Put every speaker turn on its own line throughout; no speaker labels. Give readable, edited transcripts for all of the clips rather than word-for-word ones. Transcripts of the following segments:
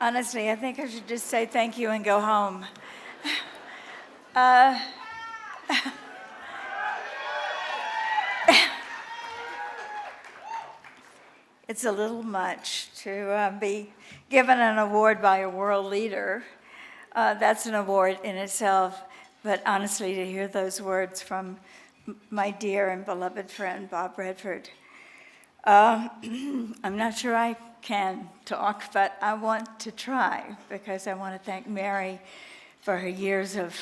Honestly, I think I should just say thank you and go home. Uh, it's a little much to be given an award by a world leader. That's an award in itself. But honestly, to hear those words from my dear and beloved friend, Bob Redford, I'm not sure I can talk, but I want to try because I want to thank Mary for her years of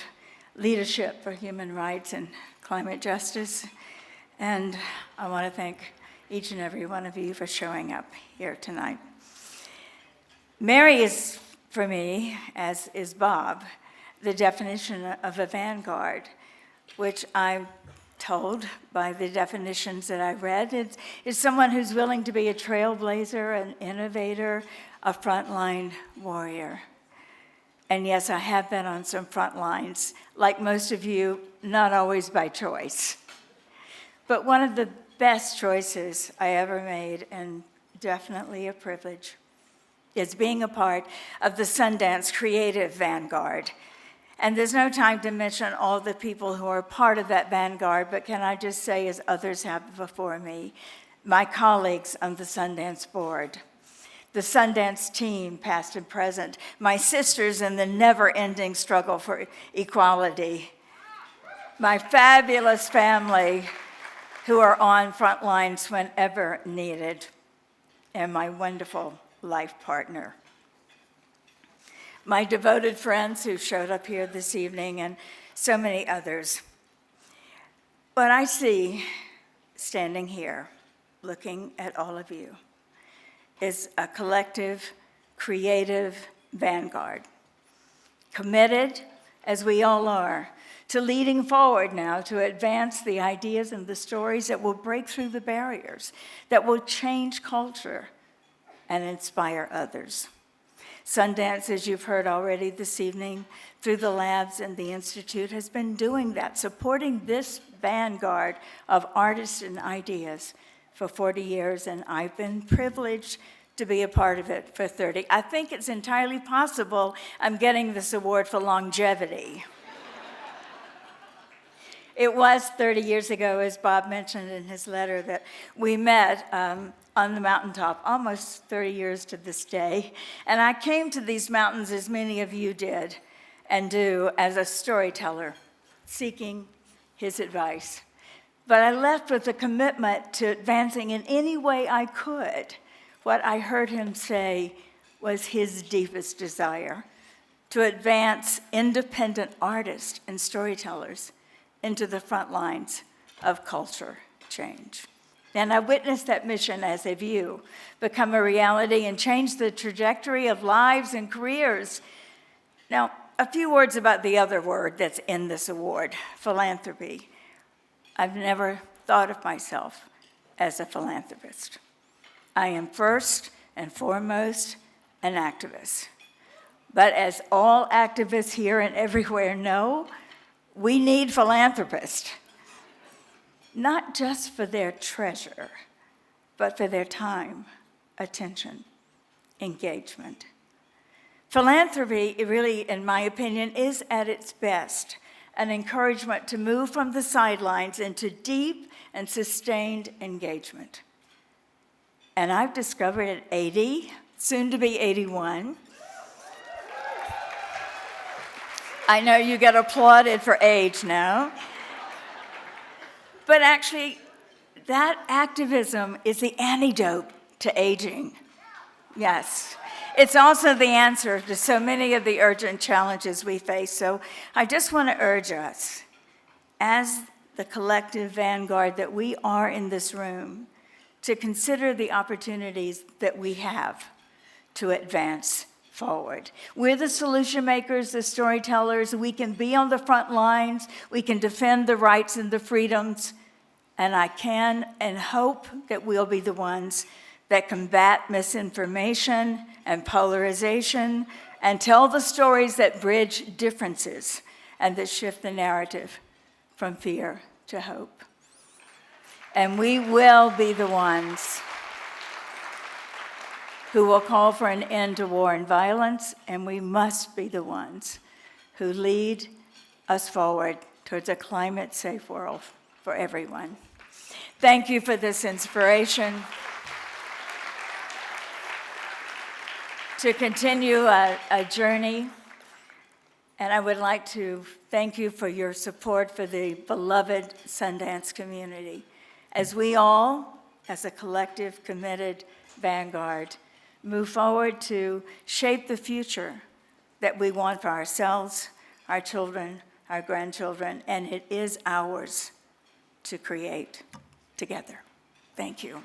leadership for human rights and climate justice. And I want to thank each and every one of you for showing up here tonight. Mary is, for me, as is Bob, the definition of a vanguard, which I'm told by the definitions that I read, is someone who's willing to be a trailblazer, an innovator, a frontline warrior. And yes, I have been on some front lines, like most of you, not always by choice. But one of the best choices I ever made, and definitely a privilege, is being a part of the Sundance Creative Vanguard. And there's no time to mention all the people who are part of that vanguard, but can I just say, as others have before me, my colleagues on the Sundance board, the Sundance team, past and present, my sisters in the never-ending struggle for equality, my fabulous family who are on front lines whenever needed, and my wonderful life partner. My devoted friends who showed up here this evening, and so many others. What I see standing here, looking at all of you, is a collective, creative vanguard, committed, as we all are, to leading forward now to advance the ideas and the stories that will break through the barriers, that will change culture and inspire others. Sundance, as you've heard already this evening, through the labs and the Institute, has been doing that, supporting this vanguard of artists and ideas for 40 years, and I've been privileged to be a part of it for 30. I think it's entirely possible I'm getting this award for longevity. It was 30 years ago, as Bob mentioned in his letter, that we met on the mountaintop, almost 30 years to this day. And I came to these mountains, as many of you did and do, as a storyteller, seeking his advice. But I left with a commitment to advancing in any way I could. What I heard him say was his deepest desire, to advance independent artists and storytellers into the front lines of culture change. And I witnessed that mission, as have you, become a reality and change the trajectory of lives and careers. Now, a few words about the other word that's in this award, philanthropy. I've never thought of myself as a philanthropist. I am first and foremost an activist. But as all activists here and everywhere know, we need philanthropists. Not just for their treasure, but for their time, attention, engagement. Philanthropy, really, in my opinion, is at its best an encouragement to move from the sidelines into deep and sustained engagement. And I've discovered at 80, soon to be 81, I know you get applauded for age now, but actually, that activism is the antidote to aging. Yes. It's also the answer to so many of the urgent challenges we face. So I just want to urge us, as the collective vanguard that we are in this room, to consider the opportunities that we have to advance forward. We're the solution makers, the storytellers. We can be on the front lines. We can defend the rights and the freedoms. And I can and hope that we'll be the ones that combat misinformation and polarization and tell the stories that bridge differences and that shift the narrative from fear to hope. And we will be the ones who will call for an end to war and violence, and we must be the ones who lead us forward towards a climate-safe world for everyone. Thank you for this inspiration to continue a journey. And I would like to thank you for your support for the beloved Sundance community, as we all, as a collective, committed Vanguard, move forward to shape the future that we want for ourselves, our children, our grandchildren, and it is ours to create together. Thank you.